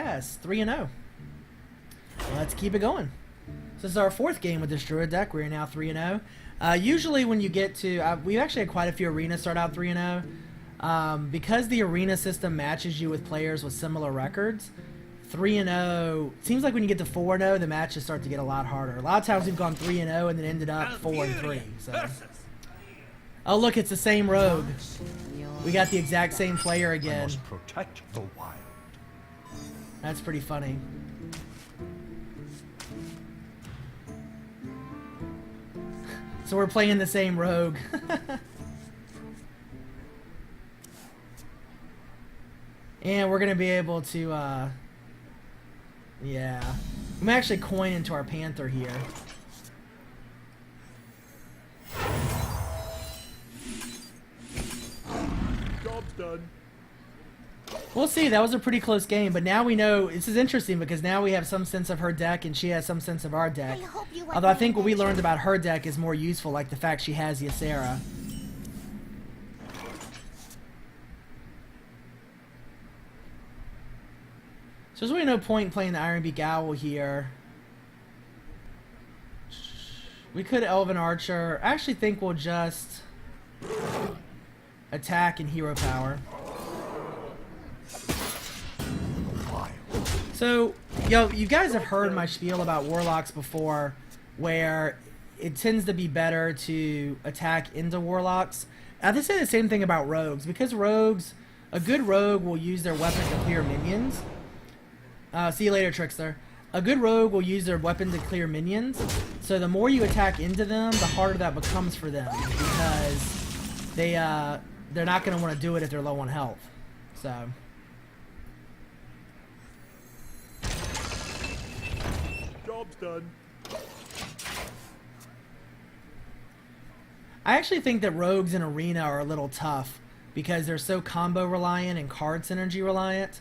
Yes, 3-0. Let's keep it going. So this is our 4th game with this Druid deck. We're now 3-0. Usually when you get to... we've actually had quite a few arenas start out 3-0. Because the arena system matches you with players with similar records, 3-0... Seems like when you get to 4-0, the matches start to get a lot harder. A lot of times we've gone 3-0 and then ended up 4-3. So. Oh, look, it's the same rogue. We got the exact same player again. Protect the wild. That's pretty funny. So we're playing the same rogue. And we're going to be able to, yeah. I'm actually coin into our Panther here. Job's done. We'll see. That was a pretty close game, but now we know. This is interesting because now we have some sense of her deck and she has some sense of our deck. Although I think what we learned about her deck is more useful, like the fact she has Ysera. So there's really no point in playing the Ironbeak Owl here. We could Elven Archer. I actually think we'll just attack and hero power. So, yo, you guys have heard my spiel about Warlocks before, where it tends to be better to attack into Warlocks. I have to say the same thing about Rogues, because Rogues, a good Rogue will use their weapon to clear minions. See you later, Trickster. A good Rogue will use their weapon to clear minions, so the more you attack into them, the harder that becomes for them, because they're not going to want to do it if they're low on health. So... Job's done. I actually think that rogues in Arena are a little tough because they're so combo reliant and card synergy reliant.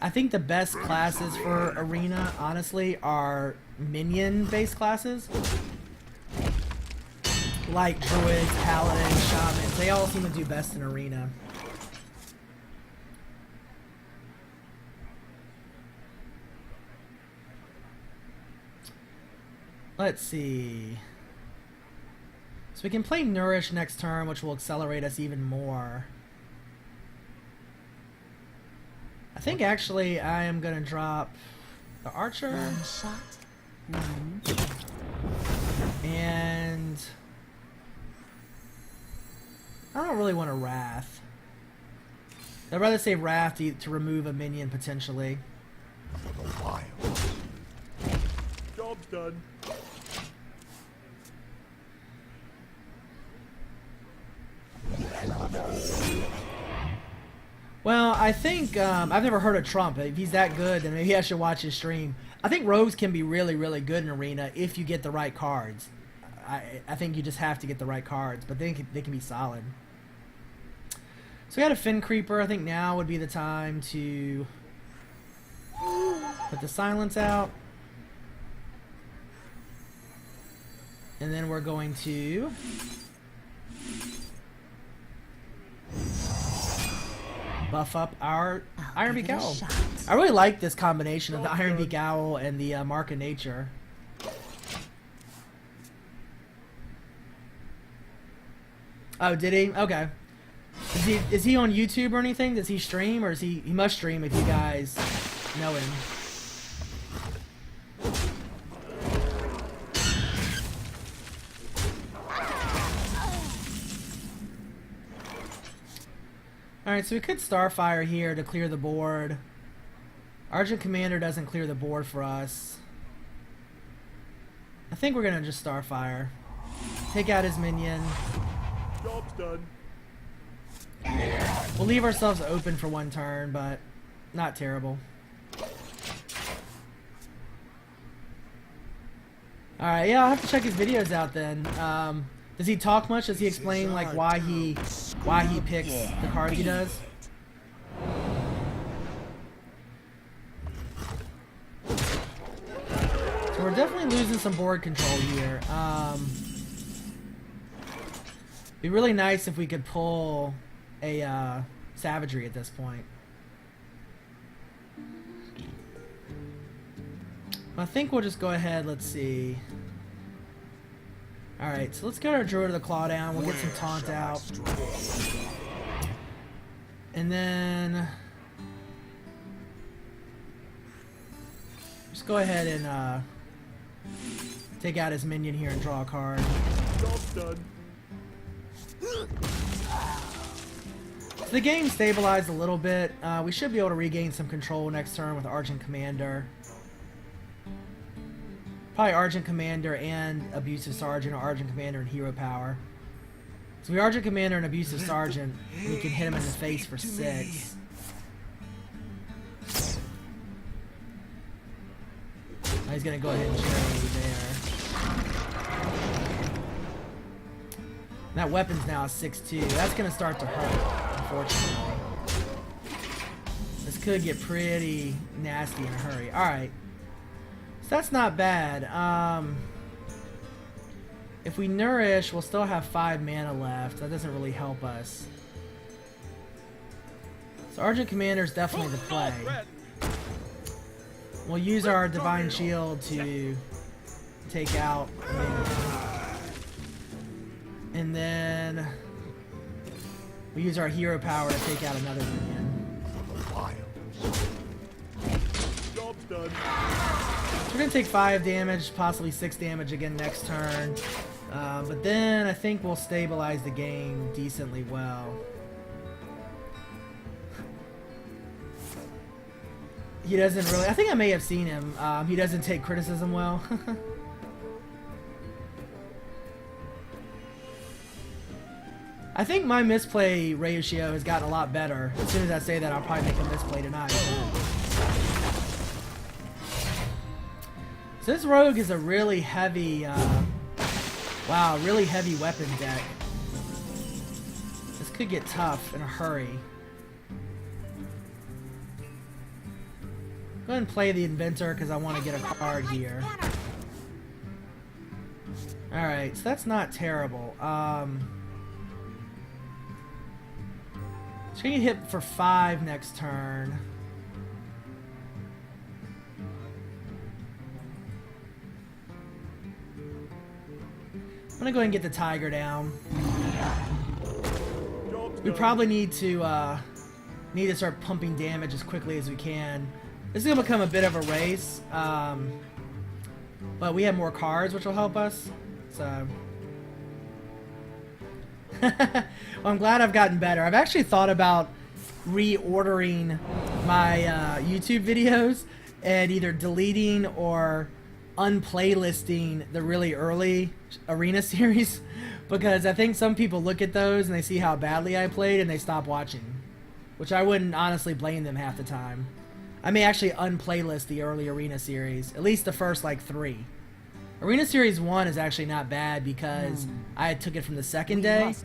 I think the best classes for Arena, honestly, are minion based classes. Like Druids, Paladins, Shamans. They all seem to do best in Arena. Let's see. So we can play Nourish next turn, which will accelerate us even more. I think actually I am going to drop the Archer. One shot. And I don't really want a Wrath. I'd rather save Wrath to remove a minion potentially. Job's done. Well, I think, I've never heard of Trump. If he's that good, then maybe I should watch his stream. I think rogues can be really, really good in Arena if you get the right cards. I think you just have to get the right cards, but they can be solid. So we got a Fin Creeper. I think now would be the time to put the Silence out. And then we're going to buff up our Ironbeak Owl. I really like this combination of the Ironbeak Owl and the Mark of Nature. Oh, did he? Okay. Is he on YouTube or anything? Does he stream, or is he must stream if you guys know him? Alright, so we could Starfire here to clear the board. Argent Commander doesn't clear the board for us. I think we're going to just Starfire. Take out his minion. Job's done. We'll leave ourselves open for one turn, but not terrible. Alright, yeah, I'll have to check his videos out then. Does he talk much? Does he explain like why he picks the cards he does? So we're definitely losing some board control here. Be really nice if we could pull a Savagery at this point. I think we'll just go ahead. Let's see. Alright, so let's get our Druid of the Claw down. We'll get some taunt out. And then just go ahead and take out his minion here and draw a card. Job's done. So the game stabilized a little bit. We should be able to regain some control next turn with Argent Commander. Probably Argent Commander and Abusive Sergeant, or Argent Commander and Hero Power. So we Argent Commander and Abusive Sergeant, we can hit him in the face for 6. Now he's gonna go ahead and trade there. That weapon's now a 6-2. That's gonna start to hurt, unfortunately. This could get pretty nasty in a hurry. Alright. So that's not bad. If we nourish, we'll still have 5 mana left. That doesn't really help us. So Argent Commander is definitely the play. We'll use our Divine Shield to take out a minion. And then we use our Hero Power to take out another minion. Job's done. We're going to take 5 damage, possibly 6 damage again next turn. But then I think we'll stabilize the game decently well. He doesn't really... I think I may have seen him. He doesn't take criticism well. I think my misplay ratio has gotten a lot better. As soon as I say that, I'll probably make a misplay tonight. So this rogue is a really heavy, wow, really heavy weapon deck. This could get tough in a hurry. Go ahead and play the Inventor because I want to get a card here. Alright, so that's not terrible. So we can hit for 5 next turn. I'm gonna go ahead and get the Tiger down. We probably need to start pumping damage as quickly as we can. This is gonna become a bit of a race, but we have more cards, which will help us. So, well, I'm glad I've gotten better. I've actually thought about reordering my YouTube videos and either deleting or unplaylisting the really early arena series, because I think some people look at those and they see how badly I played and they stop watching, which I wouldn't honestly blame them half the time. I may actually unplaylist the early arena series, at least the first like 3. Arena Series 1 is actually not bad because I took it from the second day,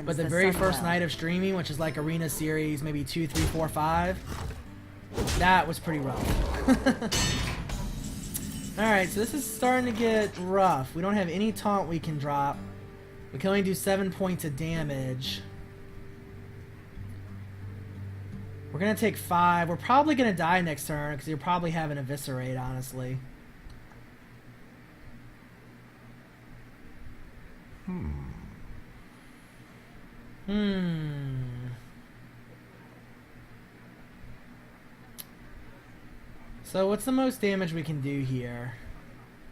but the very first night of streaming, which is like Arena Series maybe 2, 3, 4, 5, that was pretty rough. Alright, so this is starting to get rough. We don't have any taunt we can drop. We can only do 7 points of damage. We're going to take 5. We're probably going to die next turn because you'll probably have an Eviscerate, honestly. So what's the most damage we can do here?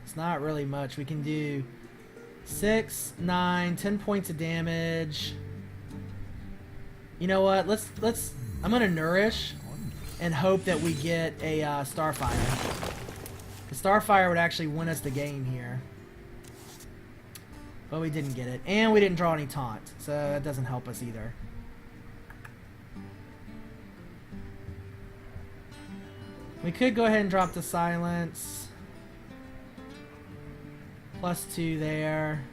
It's not really much. We can do 6, 9, 10 points of damage. You know what? Let's I'm gonna nourish and hope that we get a Starfire. The Starfire would actually win us the game here. But we didn't get it. And we didn't draw any taunt, so that doesn't help us either. We could go ahead and drop the Silence. +2 there.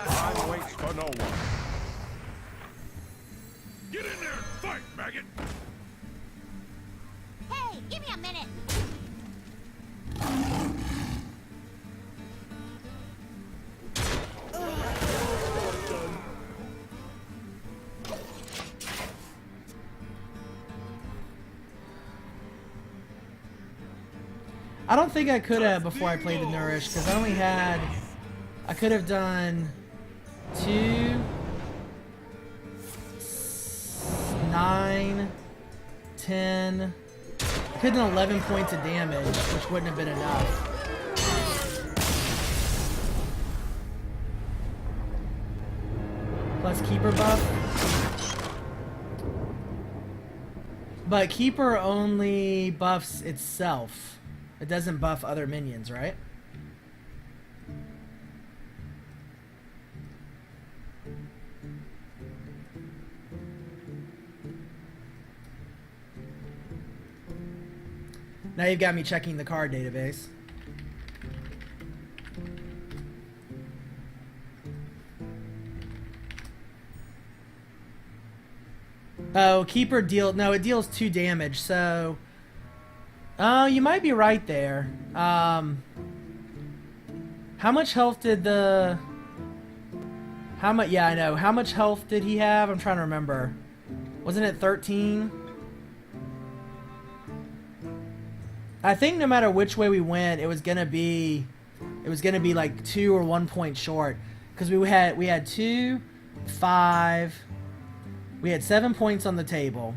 Time waits for no one. Get in there and fight, maggot! Hey, give me a minute. I don't think I could have before I played the Nourish, because I only had... I could have done 2, 9, 10... I could have done 11 points of damage, which wouldn't have been enough. Plus Keeper buff. But Keeper only buffs itself. It doesn't buff other minions, right? Now you've got me checking the card database. Oh, Keeper deal... No, it deals 2 damage, so... Oh, you might be right there. How much health did the... How much... Yeah, I know. How much health did he have? I'm trying to remember. Wasn't it 13? I think no matter which way we went, it was gonna be like 2 or 1 point short, because we had 2, 5, we had 7 points on the table.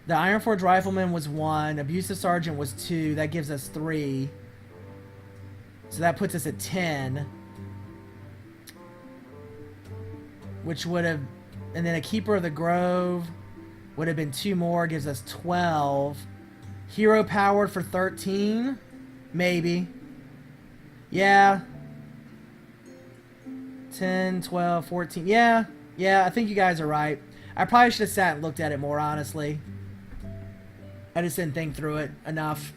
The Ironforge Rifleman was 1, Abusive Sergeant was 2. That gives us 3, so that puts us at 10, which would have, and then a Keeper of the Grove would have been 2 more, gives us 12. Hero powered for 13? Maybe. Yeah. 10, 12, 14. Yeah. Yeah, I think you guys are right. I probably should have sat and looked at it more, honestly. I just didn't think through it enough.